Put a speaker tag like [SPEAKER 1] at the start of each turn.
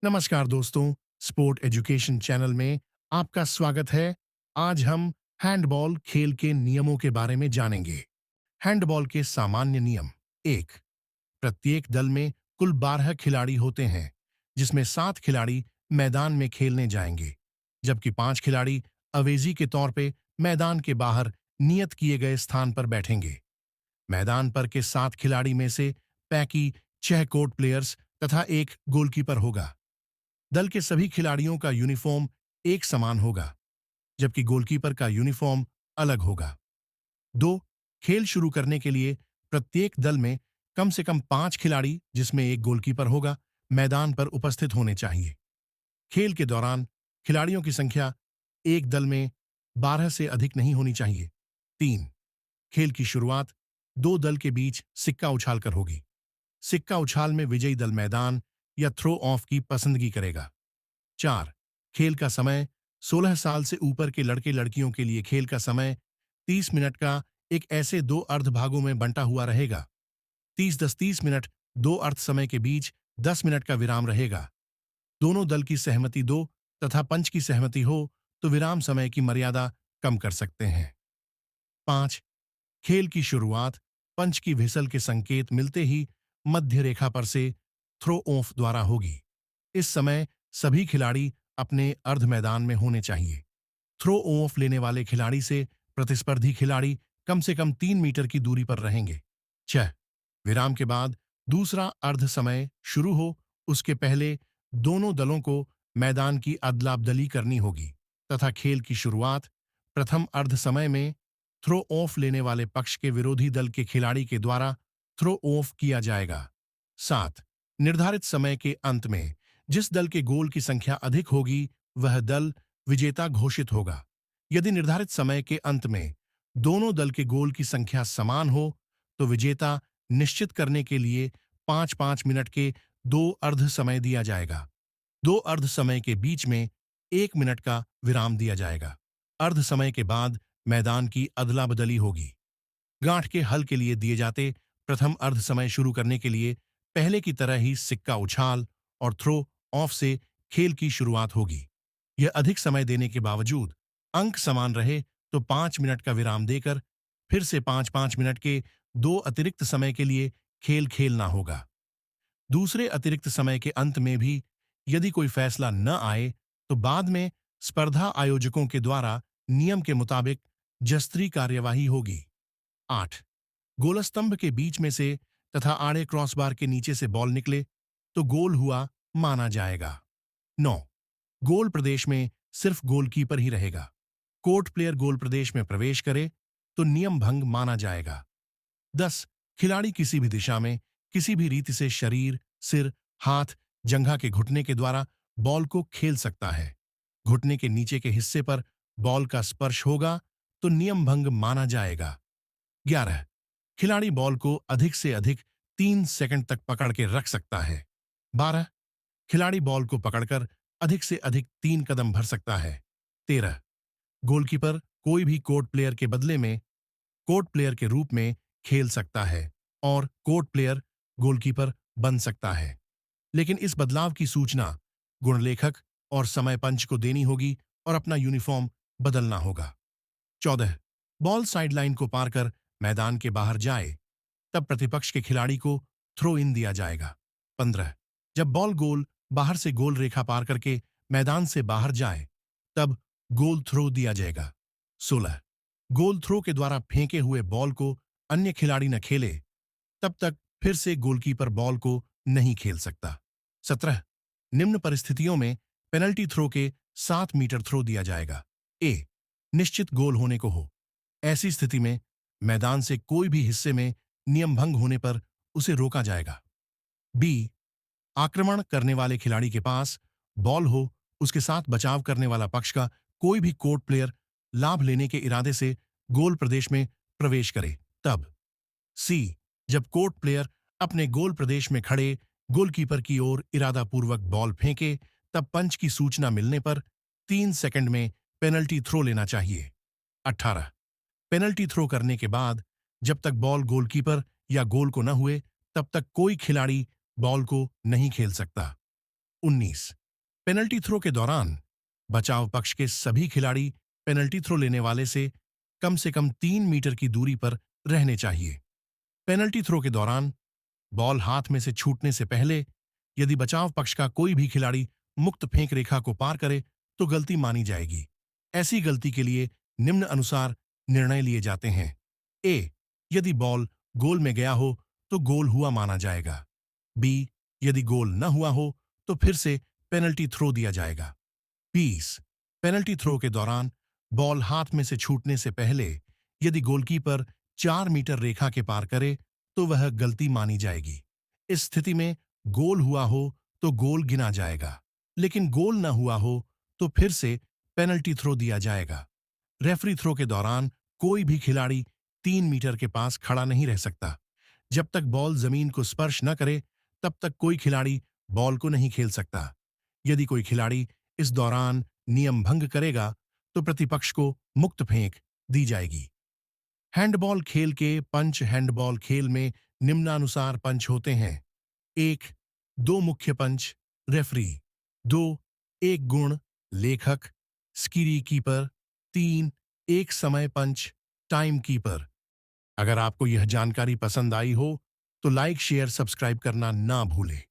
[SPEAKER 1] नमस्कार दोस्तों, sport education channel में आपका स्वागत है। आज हम हैंडबॉल खेल के नियमों के बारे में जानेंगे। हैंडबॉल के सामान्य नियम। एक, प्रत्येक दल में कुल 12 खिलाड़ी होते हैं, जिसमें 7 खिलाड़ी मैदान में खेलने जाएंगे, जबकि 5 खिलाड़ी अवेजी के तौर पे मैदान के बाहर नियत किए गए स्थान पर बैठेंगे। मैदान पर के 7 खिलाड़ी में से पैकी 6 कोर्ट प्लेयर्स तथा एक गोलकीपर होगा। दल के सभी खिलाड़ियों का यूनिफॉर्म एक समान होगा, जबकि गोलकीपर का यूनिफॉर्म अलग होगा। 2, खेल शुरू करने के लिए प्रत्येक दल में कम से कम 5 खिलाड़ी, जिसमें एक गोलकीपर होगा, मैदान पर उपस्थित होने चाहिए। खेल के दौरान खिलाड़ियों की संख्या एक दल में 12 से अधिक नहीं होनी चाहिए। 3, खेल की शुरुआत 2 दल के बीच सिक्का उछालकर होगी। सिक्का उछाल में विजयी दल मैदान या थ्रो ऑफ की पसंदगी करेगा। 4, खेल का समय 16 साल से ऊपर के लड़के लड़कियों के लिए खेल का समय 30 मिनट का एक ऐसे 2 अर्ध भागों में बंटा हुआ रहेगा। 30-10-30 मिनट 2 अर्ध समय के बीच 10 मिनट का विराम रहेगा। दोनों दल की सहमति दो तथा पंच की सहमति हो तो विराम समय की मर्यादा कम कर सकते हैं। 5, खेल की शुरुआत पंच की व्हिसल के संकेत मिलते ही मध्य रेखा पर से थ्रो ऑफ द्वारा होगी। इस समय सभी खिलाड़ी अपने अर्ध मैदान में होने चाहिए। थ्रो ऑफ लेने वाले खिलाड़ी से प्रतिस्पर्धी खिलाड़ी कम से कम 3 मीटर की दूरी पर रहेंगे। 6, विराम के बाद दूसरा अर्ध समय शुरू हो उसके पहले दोनों दलों को मैदान की अदला-बदली करनी होगी तथा खेल की शुरुआत प्रथम अर्ध समय में थ्रो ऑफ लेने वाले पक्ष के विरोधी दल के खिलाड़ी के द्वारा थ्रो ऑफ किया जाएगा। 7, निर्धारित समय के अंत में जिस दल के गोल की संख्या अधिक होगी वह दल विजेता घोषित होगा। यदि निर्धारित समय के अंत में दोनों दल के गोल की संख्या समान हो तो विजेता निश्चित करने के लिए 5-5 मिनट के 2 अर्ध समय दिया जाएगा। 2 अर्ध समय के बीच में 1 मिनट का विराम दिया जाएगा। अर्ध समय के बाद मैदान की अदला बदली होगी। गांठ के हल के लिए दिए जाते प्रथम अर्ध समय शुरू करने के लिए पहले की तरह ही सिक्का उछाल और थ्रो ऑफ से खेल की शुरुआत होगी। यह अधिक समय देने के बावजूद अंक समान रहे तो 5 मिनट का विराम देकर फिर से 5-5 मिनट के 2 अतिरिक्त समय के लिए खेल खेलना होगा। दूसरे अतिरिक्त समय के अंत में भी यदि कोई फैसला न आए तो बाद में स्पर्धा आयोजकों के द्वारा नियम के मुताबिक जस्त्री कार्यवाही होगी। 8, गोलस्तंभ के बीच में से तथा आड़े क्रॉसबार के नीचे से बॉल निकले तो गोल हुआ माना जाएगा। 9, गोल प्रदेश में सिर्फ गोलकीपर ही रहेगा। कोर्ट प्लेयर गोल प्रदेश में प्रवेश करे तो नियम भंग माना जाएगा। 10, खिलाड़ी किसी भी दिशा में किसी भी रीति से शरीर, सिर, हाथ, जंघा के घुटने के द्वारा बॉल को खेल सकता है। घुटने के नीचे के हिस्से पर बॉल का स्पर्श होगा तो नियम भंग माना जाएगा। 11, खिलाड़ी बॉल को अधिक से अधिक 3 सेकंड तक पकड़ के रख सकता है। 12, खिलाड़ी बॉल को पकड़कर अधिक से अधिक 3 कदम भर सकता है। 13, गोलकीपर कोई भी कोर्ट प्लेयर के बदले में कोर्ट प्लेयर के रूप में खेल सकता है और कोर्ट प्लेयर गोलकीपर बन सकता है, लेकिन इस बदलाव की सूचना गुणलेखक और समय पंच को देनी होगी और अपना यूनिफॉर्म बदलना होगा। 14, बॉल साइडलाइन को पार कर मैदान के बाहर जाए तब प्रतिपक्ष के खिलाड़ी को थ्रो इन दिया जाएगा। 15, जब बॉल गोल बाहर से गोल रेखा पार करके मैदान से बाहर जाए तब गोल थ्रो दिया जाएगा। 16, गोल थ्रो के द्वारा फेंके हुए बॉल को अन्य खिलाड़ी न खेले तब तक फिर से गोलकीपर बॉल को नहीं खेल सकता। 17, निम्न परिस्थितियों में पेनल्टी थ्रो के 7 मीटर थ्रो दिया जाएगा। ए, निश्चित गोल होने को हो। ऐसी स्थिति में मैदान से कोई भी हिस्से में नियम भंग होने पर उसे रोका जाएगा। बी, आक्रमण करने वाले खिलाड़ी के पास बॉल हो, उसके साथ बचाव करने वाला पक्ष का कोई भी कोर्ट प्लेयर लाभ लेने के इरादे से गोल प्रदेश में प्रवेश करे तब। सी, जब कोर्ट प्लेयर अपने गोल प्रदेश में खड़े गोलकीपर की ओर इरादापूर्वक बॉल फेंके तब पंच की सूचना मिलने पर 3 सेकंड में पेनल्टी थ्रो लेना चाहिए। 18, पेनल्टी थ्रो करने के बाद जब तक बॉल गोलकीपर या गोल को न हुए तब तक कोई खिलाड़ी बॉल को नहीं खेल सकता। 19। पेनल्टी थ्रो के दौरान बचाव पक्ष के सभी खिलाड़ी पेनल्टी थ्रो लेने वाले से कम 3 मीटर की दूरी पर रहने चाहिए। पेनल्टी थ्रो के दौरान बॉल हाथ में से छूटने से पहले यदि बचाव पक्ष का कोई भी खिलाड़ी मुक्त फेंक रेखा को पार करे तो गलती मानी जाएगी। ऐसी गलती के लिए निम्न अनुसार निर्णय लिए जाते हैं। ए, यदि बॉल गोल में गया हो तो गोल हुआ माना जाएगा। बी, यदि गोल न हुआ हो तो फिर से पेनल्टी थ्रो दिया जाएगा। 20। पेनल्टी थ्रो के दौरान बॉल हाथ में से छूटने से पहले यदि गोलकीपर 4 मीटर रेखा के पार करे तो वह गलती मानी जाएगी। इस स्थिति में गोल हुआ हो तो गोल गिना जाएगा, लेकिन गोल न हुआ हो तो फिर से पेनल्टी थ्रो दिया जाएगा। रेफरी थ्रो के दौरान कोई भी खिलाड़ी 3 मीटर के पास खड़ा नहीं रह सकता। जब तक बॉल जमीन को स्पर्श न करे तब तक कोई खिलाड़ी बॉल को नहीं खेल सकता। यदि कोई खिलाड़ी इस दौरान नियम भंग करेगा तो प्रतिपक्ष को मुक्त फेंक दी जाएगी। हैंडबॉल खेल के पंच। हैंडबॉल खेल में निम्नानुसार पंच होते हैं। 1, 2 मुख्य पंच रेफरी। 2, 1 गुण लेखक स्कीरी कीपर। 3, 1 समय पंच टाइम कीपर। अगर आपको यह जानकारी पसंद आई हो तो लाइक शेयर सब्सक्राइब करना ना भूलें।